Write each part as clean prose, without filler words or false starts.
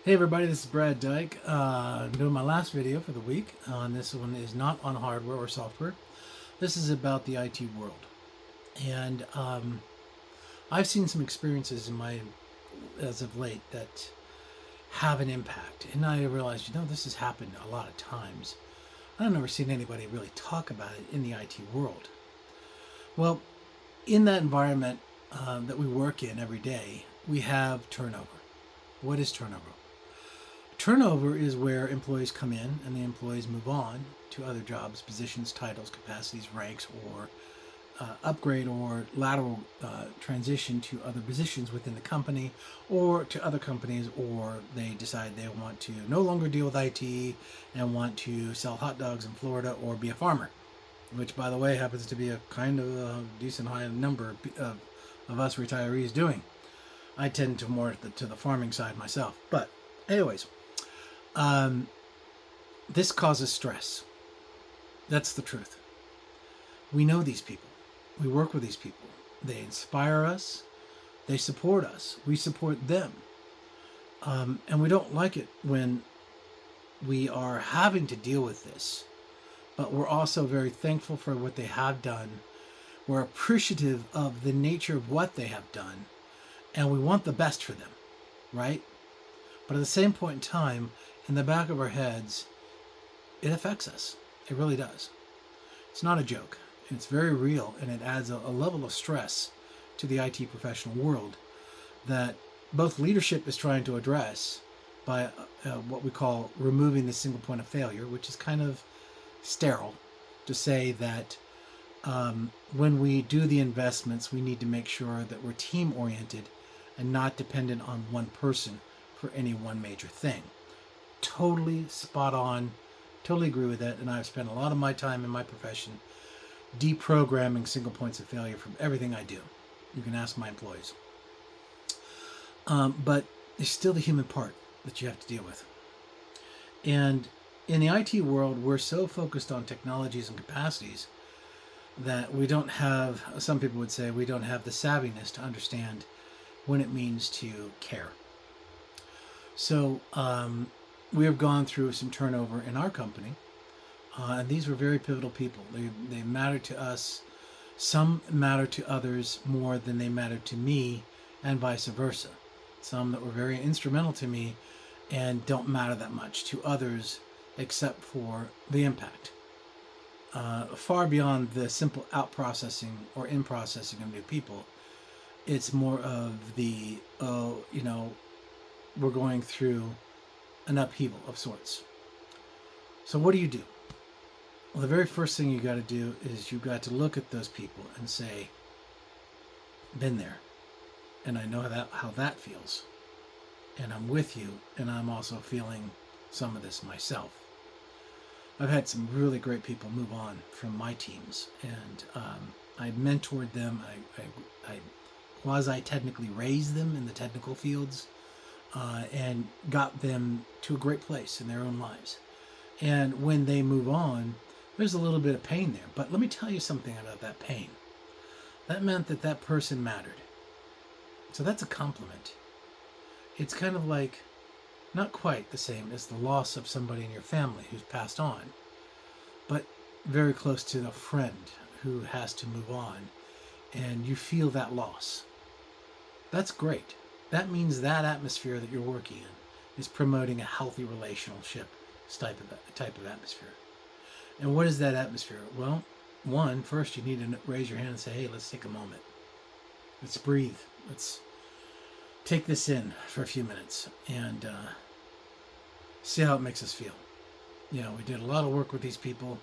Hey everybody, this is Brad Dyke. I'm doing my last video for the week. This one is not on hardware or software. This is about the IT world. And I've seen some experiences as of late that have an impact. And I realized, this has happened a lot of times. I've never seen anybody really talk about it in the IT world. Well, in that environment that we work in every day, we have turnover. What is turnover? Turnover is where employees come in and the employees move on to other jobs, positions, titles, capacities, ranks, or upgrade or lateral transition to other positions within the company or to other companies, or they decide they want to no longer deal with IT and want to sell hot dogs in Florida or be a farmer, which, by the way, happens to be a kind of a decent high number of us retirees doing. I tend to more to the farming side myself. But anyways, this causes stress. That's the truth. We know these people. We work with these people. They inspire us. They support us. We support them. And we don't like it when we are having to deal with this. But we're also very thankful for what they have done. We're appreciative of the nature of what they have done. And we want the best for them, right? But at the same point in time, in the back of our heads, it affects us. It really does. It's not a joke. It's very real, and it adds a level of stress to the IT professional world that both leadership is trying to address by what we call removing the single point of failure, which is kind of sterile to say that when we do the investments, we need to make sure that we're team-oriented and not dependent on one person for any one major thing. Totally spot on. Totally agree with that. And I've spent a lot of my time in my profession deprogramming single points of failure from everything I do. You can ask my employees. But there's still the human part that you have to deal with. And in the IT world, we're so focused on technologies and capacities that we don't have, some people would say, we don't have the savviness to understand when it means to care. So we have gone through some turnover in our company, and these were very pivotal people. They matter to us. Some matter to others more than they matter to me, and vice versa. Some that were very instrumental to me and don't matter that much to others except for the impact. Far beyond the simple out-processing or in-processing of new people, it's more of the, we're going through an upheaval of sorts. So what do you do? Well, the very first thing you got to do is you got to look at those people and say, been there, and I know how that feels, and I'm with you, and I'm also feeling some of this myself. I've had some really great people move on from my teams, and I mentored them. I quasi-technically raised them in the technical fields and got them to a great place in their own lives. And when they move on, there's a little bit of pain there. But let me tell you something about that pain. That meant that that person mattered. So that's a compliment. It's kind of like, not quite the same as the loss of somebody in your family who's passed on, but very close to a friend who has to move on, and you feel that loss. That's great. That means that atmosphere that you're working in is promoting a healthy relationship type of atmosphere. And what is that atmosphere? Well, first you need to raise your hand and say, hey, let's take a moment. Let's breathe. Let's take this in for a few minutes and see how it makes us feel. We did a lot of work with these people,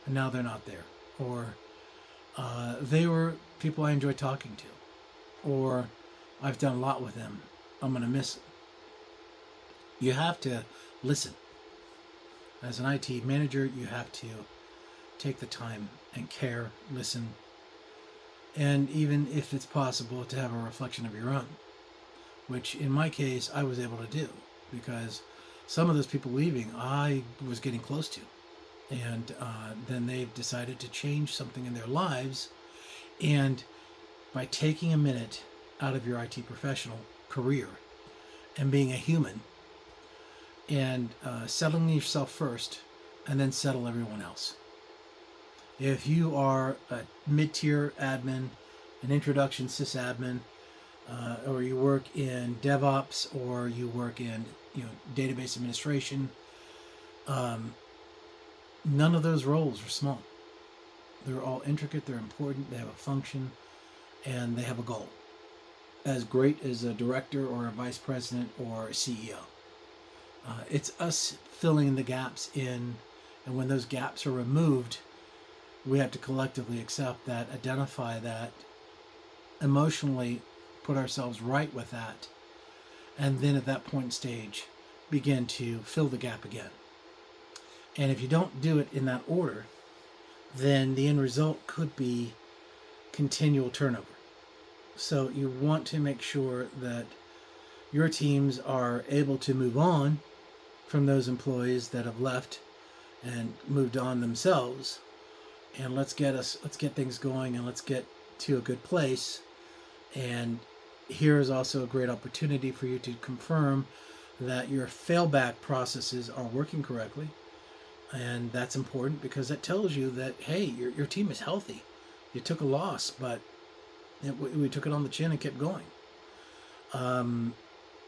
and now they're not there. Or they were people I enjoy talking to. Or I've done a lot with them. I'm going to miss them. You have to listen. As an IT manager, you have to take the time and care, listen, and even if it's possible to have a reflection of your own, which in my case I was able to do because some of those people leaving I was getting close to, and then they've decided to change something in their lives, and by taking a minute out of your IT professional career and being a human and settling yourself first, and then settle everyone else. If you are a mid-tier admin, an introduction sysadmin, or you work in DevOps, or you work in database administration, none of those roles are small. They're all intricate, they're important, they have a function, and they have a goal. As great as a director or a vice president or a CEO. It's us filling the gaps in, and when those gaps are removed, we have to collectively accept that, identify that, emotionally put ourselves right with that, and then at that point stage, begin to fill the gap again. And if you don't do it in that order, then the end result could be continual turnover. So you want to make sure that your teams are able to move on from those employees that have left and moved on themselves, and let's get things going, and let's get to a good place. And here is also a great opportunity for you to confirm that your failback processes are working correctly. And that's important because that tells you that, hey, your team is healthy. You took a loss, but we took it on the chin and kept going.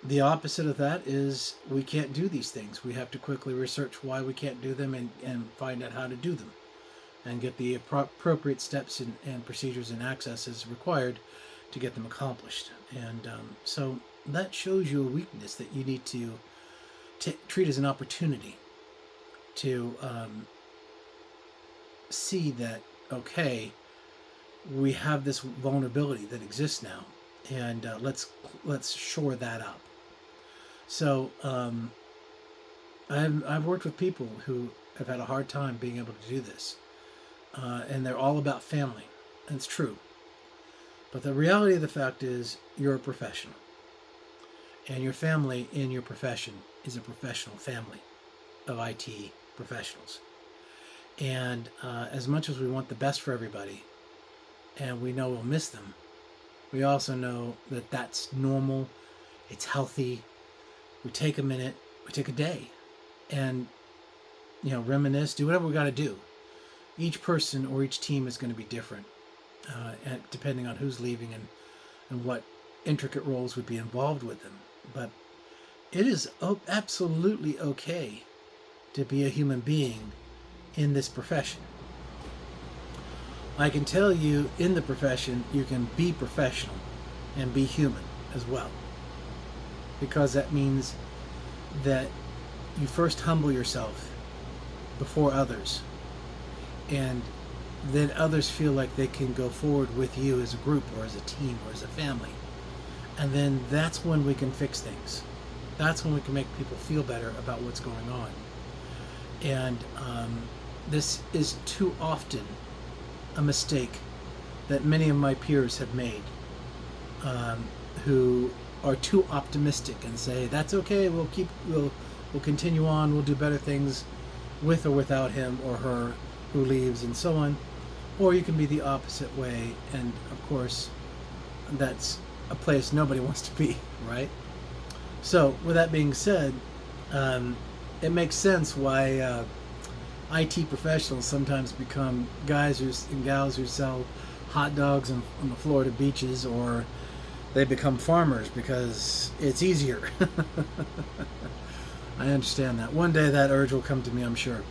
The opposite of that is we can't do these things. We have to quickly research why we can't do them and find out how to do them and get the appropriate steps and procedures and accesses required to get them accomplished. And so that shows you a weakness that you need to treat as an opportunity to see that, okay, we have this vulnerability that exists now, and let's shore that up. So I've worked with people who have had a hard time being able to do this, and they're all about family, and it's true. But the reality of the fact is you're a professional, and your family in your profession is a professional family of IT professionals. And as much as we want the best for everybody, and we know we'll miss them, we also know that that's normal, it's healthy. We take a minute, we take a day, and reminisce, do whatever we got to do. Each person or each team is going to be different, and depending on who's leaving and what intricate roles would be involved with them. But it is absolutely okay to be a human being in this profession. I can tell you, in the profession, you can be professional and be human as well. Because that means that you first humble yourself before others, and then others feel like they can go forward with you as a group or as a team or as a family. And then that's when we can fix things. That's when we can make people feel better about what's going on. And this is too often a mistake that many of my peers have made, who are too optimistic and say, that's okay, we'll continue on, we'll do better things with or without him or her who leaves, and so on. Or you can be the opposite way, and of course that's a place nobody wants to be, right? So with that being said, it makes sense why IT professionals sometimes become guys and gals who sell hot dogs on the Florida beaches, or they become farmers because it's easier. I understand that. One day that urge will come to me, I'm sure,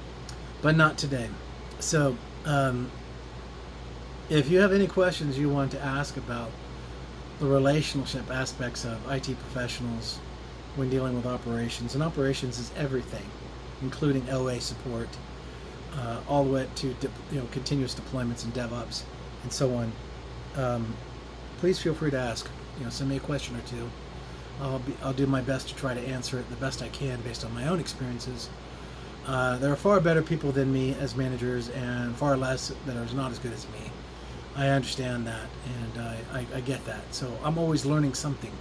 but not today. So if you have any questions you want to ask about the relationship aspects of IT professionals when dealing with operations, and operations is everything, including OA support, all the way up to continuous deployments and DevOps and so on, please feel free to ask. Send me a question or two. I'll do my best to try to answer it the best I can based on my own experiences. There are far better people than me as managers, and far less that are not as good as me. I understand that, and I get that. So I'm always learning something,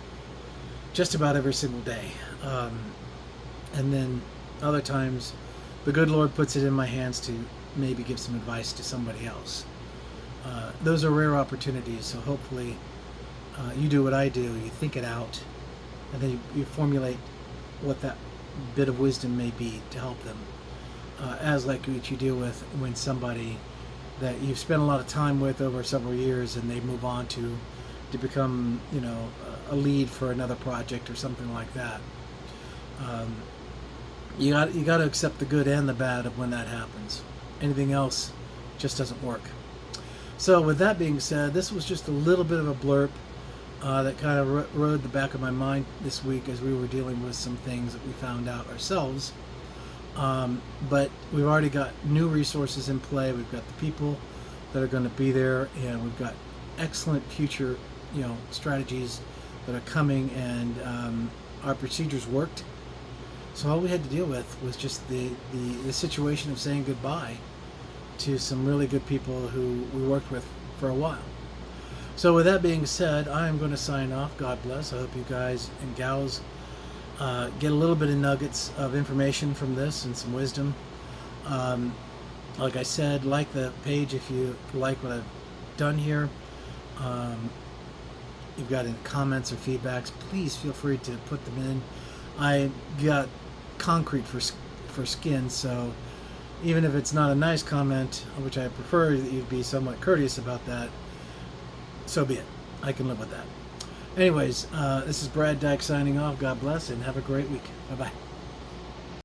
just about every single day. And then other times, the good Lord puts it in my hands to maybe give some advice to somebody else. Those are rare opportunities, so hopefully you do what I do, you think it out, and then you formulate what that bit of wisdom may be to help them. As like what you deal with when somebody that you've spent a lot of time with over several years and they move on to become, a lead for another project or something like that. You got to accept the good and the bad of when that happens. Anything else just doesn't work. So with that being said, this was just a little bit of a blurb that kind of rode the back of my mind this week as we were dealing with some things that we found out ourselves. But we've already got new resources in play. We've got the people that are going to be there, and we've got excellent future, strategies that are coming, and our procedures worked. So all we had to deal with was just the situation of saying goodbye to some really good people who we worked with for a while. So with that being said, I am going to sign off. God bless. I hope you guys and gals get a little bit of nuggets of information from this and some wisdom. Like I said, like the page if you like what I've done here. You've got any comments or feedbacks, please feel free to put them in. I got concrete for skin, so even if it's not a nice comment, which I prefer that you'd be somewhat courteous about that, so be it. I can live with that. Anyways, this is Brad Dyke signing off. God bless and have a great week. Bye-bye.